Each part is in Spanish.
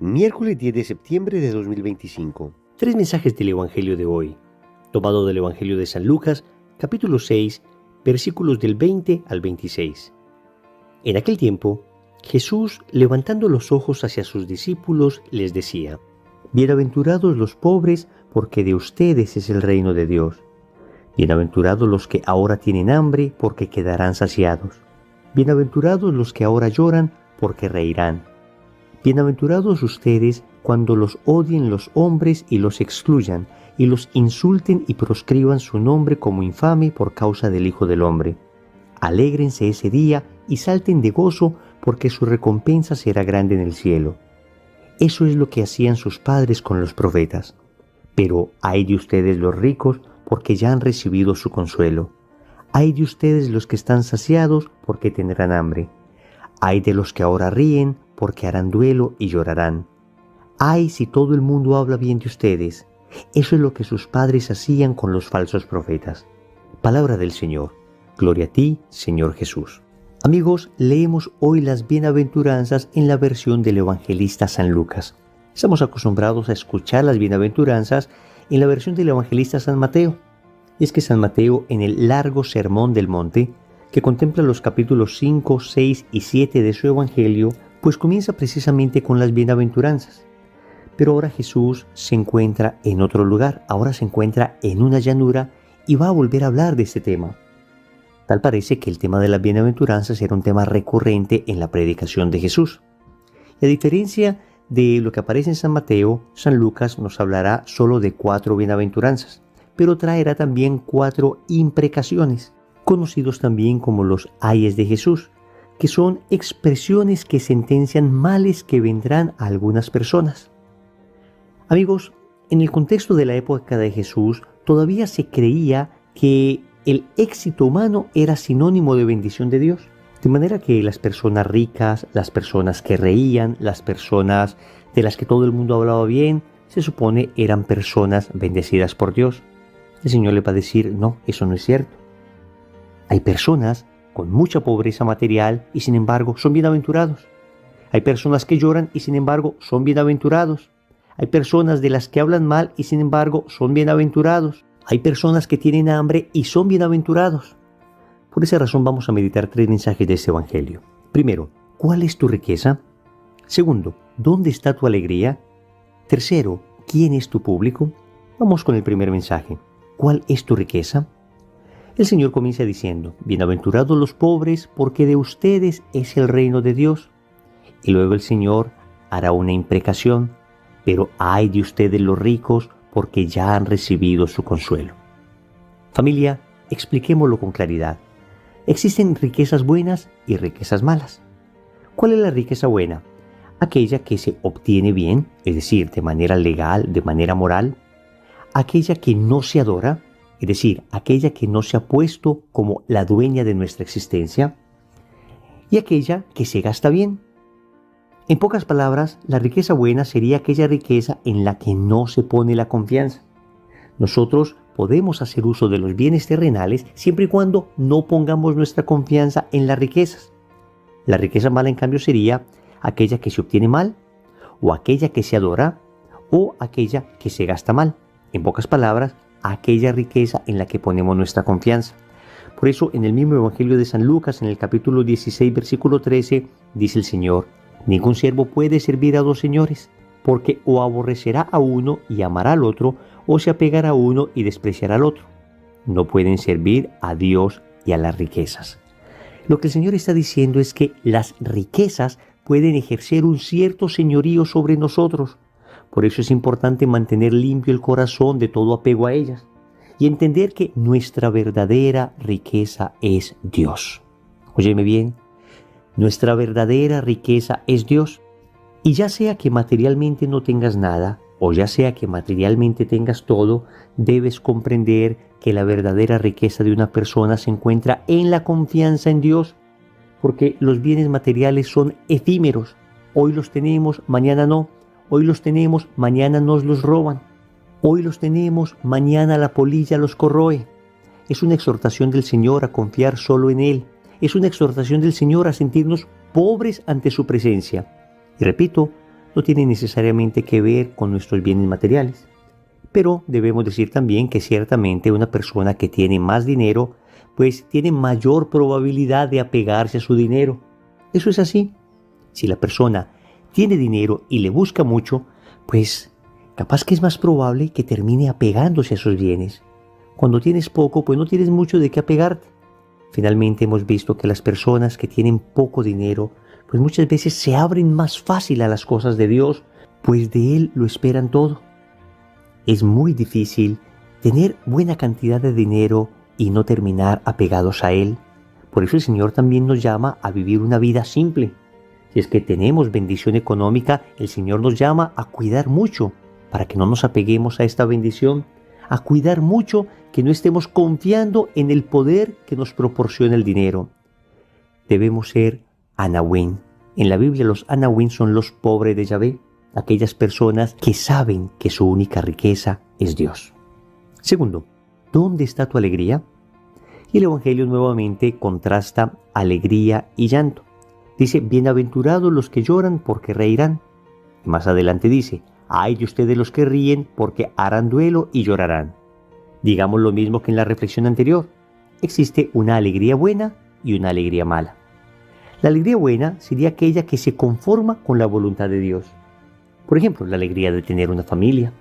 Miércoles 10 de septiembre de 2025. Tres mensajes del Evangelio de hoy, tomado del Evangelio de San Lucas, capítulo 6, versículos del 20 al 26. En aquel tiempo, Jesús, levantando los ojos hacia sus discípulos, les decía: Bienaventurados los pobres, porque de ustedes es el reino de Dios. Bienaventurados los que ahora tienen hambre, porque quedarán saciados. Bienaventurados los que ahora lloran, porque reirán. Bienaventurados ustedes cuando los odien los hombres y los excluyan, y los insulten y proscriban su nombre como infame por causa del Hijo del Hombre. Alégrense ese día y salten de gozo, porque su recompensa será grande en el cielo. Eso es lo que hacían sus padres con los profetas. Pero ay de ustedes los ricos, porque ya han recibido su consuelo. Ay de ustedes los que están saciados, porque tendrán hambre. Ay de los que ahora ríen, porque harán duelo y llorarán. Ay si todo el mundo habla bien de ustedes. Eso es lo que sus padres hacían con los falsos profetas. Palabra del Señor. Gloria a ti, Señor Jesús. Amigos, leemos hoy las bienaventuranzas en la versión del evangelista San Lucas. Estamos acostumbrados a escuchar las bienaventuranzas en la versión del evangelista San Mateo. Y es que San Mateo, en el largo Sermón del Monte, que contempla los capítulos 5, 6 y 7 de su evangelio, pues comienza precisamente con las bienaventuranzas. Pero ahora Jesús se encuentra en otro lugar, ahora se encuentra en una llanura y va a volver a hablar de este tema. Tal parece que el tema de las bienaventuranzas era un tema recurrente en la predicación de Jesús. Y a diferencia de lo que aparece en San Mateo, San Lucas nos hablará solo de 4 bienaventuranzas, pero traerá también 4 imprecaciones, conocidos también como los ayes de Jesús, que son expresiones que sentencian males que vendrán a algunas personas. Amigos, en el contexto de la época de Jesús, todavía se creía que el éxito humano era sinónimo de bendición de Dios. De manera que las personas ricas, las personas que reían, las personas de las que todo el mundo hablaba bien, se supone eran personas bendecidas por Dios. El Señor le va a decir: no, eso no es cierto. Hay personas con mucha pobreza material y sin embargo son bienaventurados. Hay personas que lloran y sin embargo son bienaventurados. Hay personas de las que hablan mal y sin embargo son bienaventurados. Hay personas que tienen hambre y son bienaventurados. Por esa razón vamos a meditar 3 mensajes de este evangelio. Primero, ¿cuál es tu riqueza? Segundo, ¿dónde está tu alegría? Tercero, ¿quién es tu público? Vamos con el primer mensaje. ¿Cuál es tu riqueza? El Señor comienza diciendo: Bienaventurados los pobres, porque de ustedes es el reino de Dios. Y luego el Señor hará una imprecación: pero ay de ustedes los ricos, porque ya han recibido su consuelo. Familia, expliquémoslo con claridad. Existen riquezas buenas y riquezas malas. ¿Cuál es la riqueza buena? Aquella que se obtiene bien, es decir, de manera legal, de manera moral. Aquella que no se adora, es decir, aquella que no se ha puesto como la dueña de nuestra existencia. Y aquella que se gasta bien. En pocas palabras, la riqueza buena sería aquella riqueza en la que no se pone la confianza. Nosotros podemos hacer uso de los bienes terrenales siempre y cuando no pongamos nuestra confianza en las riquezas. La riqueza mala, en cambio, sería aquella que se obtiene mal, o aquella que se adora, o aquella que se gasta mal. En pocas palabras, aquella riqueza en la que ponemos nuestra confianza. Por eso, en el mismo Evangelio de San Lucas, en el capítulo 16, versículo 13, dice el Señor: Ningún siervo puede servir a 2 señores, porque o aborrecerá a uno y amará al otro, o se apegará a uno y despreciará al otro. No pueden servir a Dios y a las riquezas. Lo que el Señor está diciendo es que las riquezas pueden ejercer un cierto señorío sobre nosotros. Por eso es importante mantener limpio el corazón de todo apego a ellas y entender que nuestra verdadera riqueza es Dios. Óyeme bien, nuestra verdadera riqueza es Dios. Y ya sea que materialmente no tengas nada, o ya sea que materialmente tengas todo, debes comprender que la verdadera riqueza de una persona se encuentra en la confianza en Dios, porque los bienes materiales son efímeros. Hoy los tenemos, mañana no. Hoy los tenemos, mañana nos los roban. Hoy los tenemos, mañana la polilla los corroe. Es una exhortación del Señor a confiar solo en Él. Es una exhortación del Señor a sentirnos pobres ante su presencia. Y repito, no tiene necesariamente que ver con nuestros bienes materiales. Pero debemos decir también que ciertamente una persona que tiene más dinero, pues tiene mayor probabilidad de apegarse a su dinero. Eso es así. Si la persona tiene dinero y le busca mucho, pues capaz que es más probable que termine apegándose a esos bienes. Cuando tienes poco, pues no tienes mucho de qué apegarte. Finalmente hemos visto que las personas que tienen poco dinero, pues muchas veces se abren más fácil a las cosas de Dios, pues de Él lo esperan todo. Es muy difícil tener buena cantidad de dinero y no terminar apegados a Él. Por eso el Señor también nos llama a vivir una vida simple. Si es que tenemos bendición económica, el Señor nos llama a cuidar mucho para que no nos apeguemos a esta bendición, a cuidar mucho que no estemos confiando en el poder que nos proporciona el dinero. Debemos ser Anahuín. En la Biblia los Anahuín son los pobres de Yahvé, aquellas personas que saben que su única riqueza es Dios. Segundo, ¿dónde está tu alegría? Y el Evangelio nuevamente contrasta alegría y llanto. Dice, bienaventurados los que lloran porque reirán. Más adelante dice, ay de ustedes los que ríen porque harán duelo y llorarán. Digamos lo mismo que en la reflexión anterior. Existe una alegría buena y una alegría mala. La alegría buena sería aquella que se conforma con la voluntad de Dios. Por ejemplo, la alegría de tener una familia,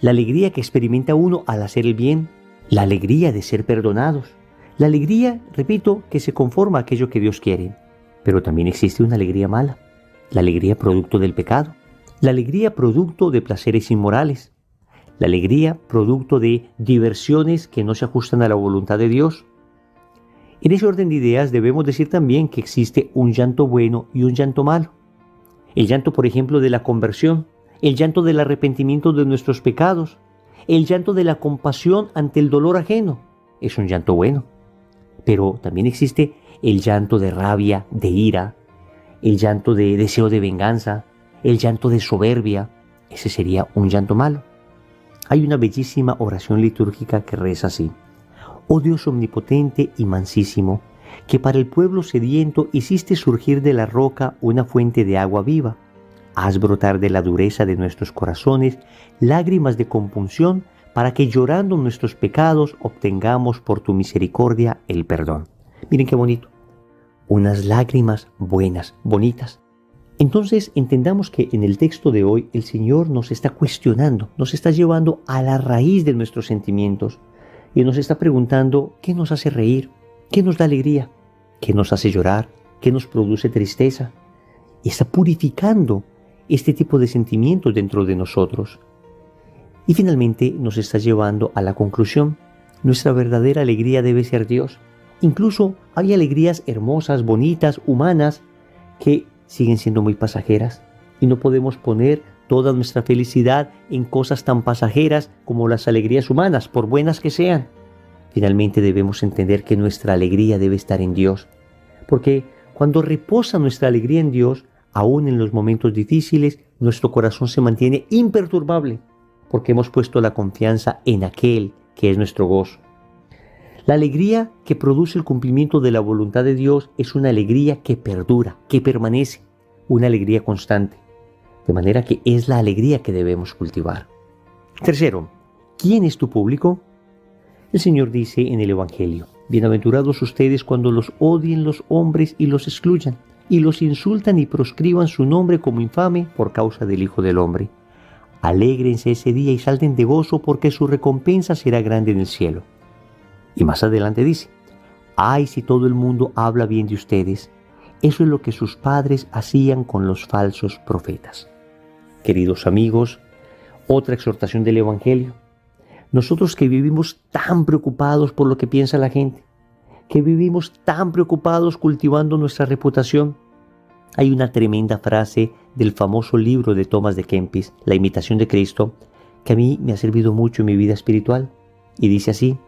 la alegría que experimenta uno al hacer el bien, la alegría de ser perdonados, la alegría, repito, que se conforma a aquello que Dios quiere. Pero también existe una alegría mala, la alegría producto del pecado, la alegría producto de placeres inmorales, la alegría producto de diversiones que no se ajustan a la voluntad de Dios. En ese orden de ideas debemos decir también que existe un llanto bueno y un llanto malo. El llanto, por ejemplo, de la conversión, el llanto del arrepentimiento de nuestros pecados, el llanto de la compasión ante el dolor ajeno, es un llanto bueno. Pero también existe el llanto de rabia, de ira, el llanto de deseo de venganza, el llanto de soberbia, ese sería un llanto malo. Hay una bellísima oración litúrgica que reza así: Oh Dios omnipotente y mansísimo, que para el pueblo sediento hiciste surgir de la roca una fuente de agua viva, haz brotar de la dureza de nuestros corazones lágrimas de compunción para que llorando nuestros pecados obtengamos por tu misericordia el perdón. Miren qué bonito. Unas lágrimas buenas, bonitas. Entonces entendamos que en el texto de hoy el Señor nos está cuestionando, nos está llevando a la raíz de nuestros sentimientos y nos está preguntando qué nos hace reír, qué nos da alegría, qué nos hace llorar, qué nos produce tristeza. Y está purificando este tipo de sentimientos dentro de nosotros. Y finalmente nos está llevando a la conclusión: nuestra verdadera alegría debe ser Dios. Incluso hay alegrías hermosas, bonitas, humanas, que siguen siendo muy pasajeras y no podemos poner toda nuestra felicidad en cosas tan pasajeras como las alegrías humanas, por buenas que sean. Finalmente debemos entender que nuestra alegría debe estar en Dios, porque cuando reposa nuestra alegría en Dios, aún en los momentos difíciles, nuestro corazón se mantiene imperturbable, porque hemos puesto la confianza en aquel que es nuestro gozo. La alegría que produce el cumplimiento de la voluntad de Dios es una alegría que perdura, que permanece, una alegría constante. De manera que es la alegría que debemos cultivar. Tercero, ¿quién es tu público? El Señor dice en el Evangelio: bienaventurados ustedes cuando los odien los hombres y los excluyan, y los insultan y proscriban su nombre como infame por causa del Hijo del Hombre. Alégrense ese día y salten de gozo, porque su recompensa será grande en el cielo. Y más adelante dice: ay, si todo el mundo habla bien de ustedes. Eso es lo que sus padres hacían con los falsos profetas. Queridos amigos, otra exhortación del Evangelio. Nosotros que vivimos tan preocupados por lo que piensa la gente, que vivimos tan preocupados cultivando nuestra reputación. Hay una tremenda frase del famoso libro de Thomas de Kempis, La imitación de Cristo, que a mí me ha servido mucho en mi vida espiritual. Y dice así: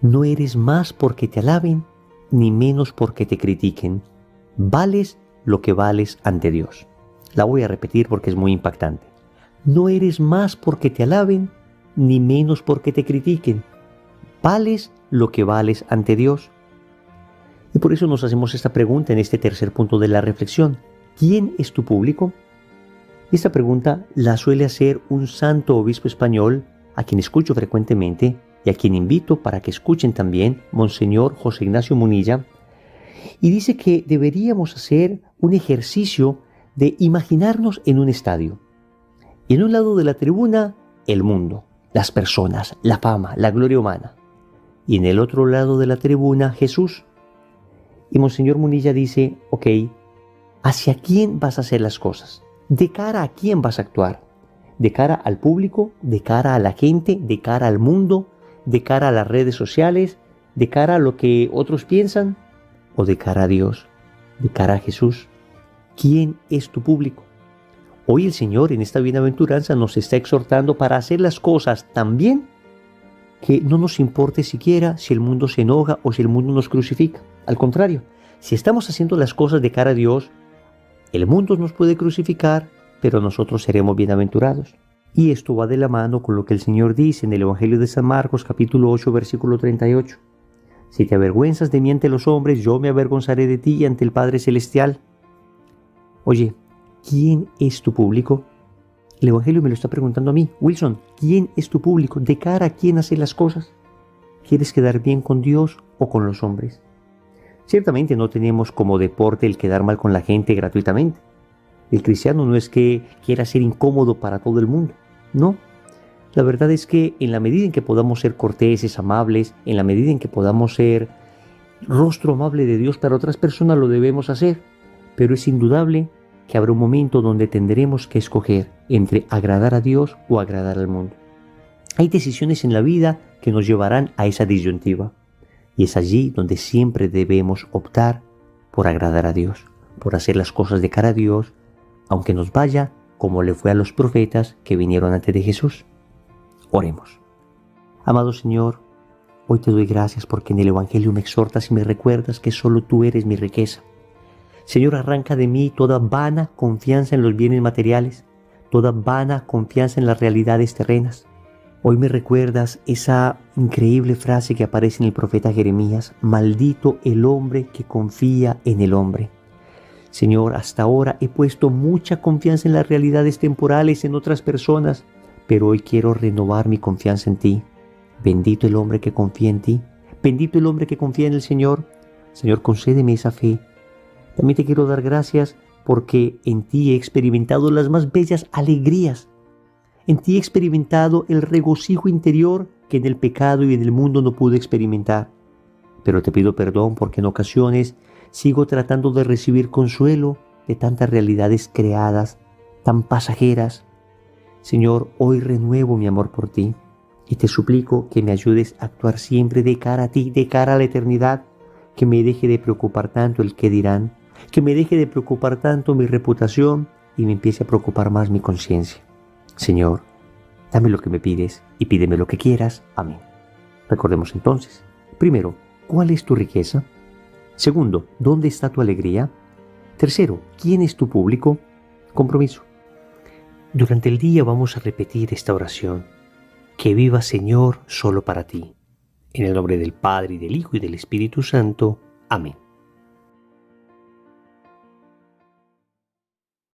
no eres más porque te alaben, ni menos porque te critiquen. Vales lo que vales ante Dios. La voy a repetir porque es muy impactante. No eres más porque te alaben, ni menos porque te critiquen. Vales lo que vales ante Dios. Y por eso nos hacemos esta pregunta en este tercer punto de la reflexión: ¿quién es tu público? Esta pregunta la suele hacer un santo obispo español, a quien escucho frecuentemente y a quien invito para que escuchen también, Monseñor José Ignacio Munilla, y dice que deberíamos hacer un ejercicio de imaginarnos en un estadio. Y en un lado de la tribuna, el mundo, las personas, la fama, la gloria humana. Y en el otro lado de la tribuna, Jesús. Y Monseñor Munilla dice, ok, ¿hacia quién vas a hacer las cosas? ¿De cara a quién vas a actuar? ¿De cara al público? ¿De cara a la gente? ¿De cara al mundo? ¿De cara a las redes sociales? ¿De cara a lo que otros piensan? ¿O de cara a Dios? ¿De cara a Jesús? ¿Quién es tu público? Hoy el Señor en esta bienaventuranza nos está exhortando para hacer las cosas tan bien que no nos importe siquiera si el mundo se enoja o si el mundo nos crucifica. Al contrario, si estamos haciendo las cosas de cara a Dios, el mundo nos puede crucificar, pero nosotros seremos bienaventurados. Y esto va de la mano con lo que el Señor dice en el Evangelio de San Marcos, capítulo 8, versículo 38. Si te avergüenzas de mí ante los hombres, yo me avergonzaré de ti ante el Padre Celestial. Oye, ¿quién es tu público? El Evangelio me lo está preguntando a mí. Wilson, ¿quién es tu público? ¿De cara a quién haces las cosas? ¿Quieres quedar bien con Dios o con los hombres? Ciertamente no tenemos como deporte el quedar mal con la gente gratuitamente. El cristiano no es que quiera ser incómodo para todo el mundo. No. La verdad es que en la medida en que podamos ser corteses, amables, en la medida en que podamos ser rostro amable de Dios para otras personas, lo debemos hacer. Pero es indudable que habrá un momento donde tendremos que escoger entre agradar a Dios o agradar al mundo. Hay decisiones en la vida que nos llevarán a esa disyuntiva. Y es allí donde siempre debemos optar por agradar a Dios, por hacer las cosas de cara a Dios, aunque nos vaya como le fue a los profetas que vinieron antes de Jesús. Oremos. Amado Señor, hoy te doy gracias porque en el Evangelio me exhortas y me recuerdas que solo tú eres mi riqueza. Señor, arranca de mí toda vana confianza en los bienes materiales, toda vana confianza en las realidades terrenas. Hoy me recuerdas esa increíble frase que aparece en el profeta Jeremías: maldito el hombre que confía en el hombre. Señor, hasta ahora he puesto mucha confianza en las realidades temporales, en otras personas, pero hoy quiero renovar mi confianza en ti. Bendito el hombre que confía en ti, bendito el hombre que confía en el Señor. Señor, concédeme esa fe. También te quiero dar gracias porque en ti he experimentado las más bellas alegrías. En ti he experimentado el regocijo interior que en el pecado y en el mundo no pude experimentar. Pero te pido perdón porque en ocasiones sigo tratando de recibir consuelo de tantas realidades creadas, tan pasajeras. Señor, hoy renuevo mi amor por ti y te suplico que me ayudes a actuar siempre de cara a ti, de cara a la eternidad, que me deje de preocupar tanto el qué dirán, que me deje de preocupar tanto mi reputación y me empiece a preocupar más mi conciencia. Señor, dame lo que me pides y pídeme lo que quieras. Amén. Recordemos entonces, primero, ¿cuál es tu riqueza? Segundo, ¿dónde está tu alegría? Tercero, ¿quién es tu público? Compromiso. Durante el día vamos a repetir esta oración. Que viva, Señor, solo para ti. En el nombre del Padre, y del Hijo, y del Espíritu Santo. Amén.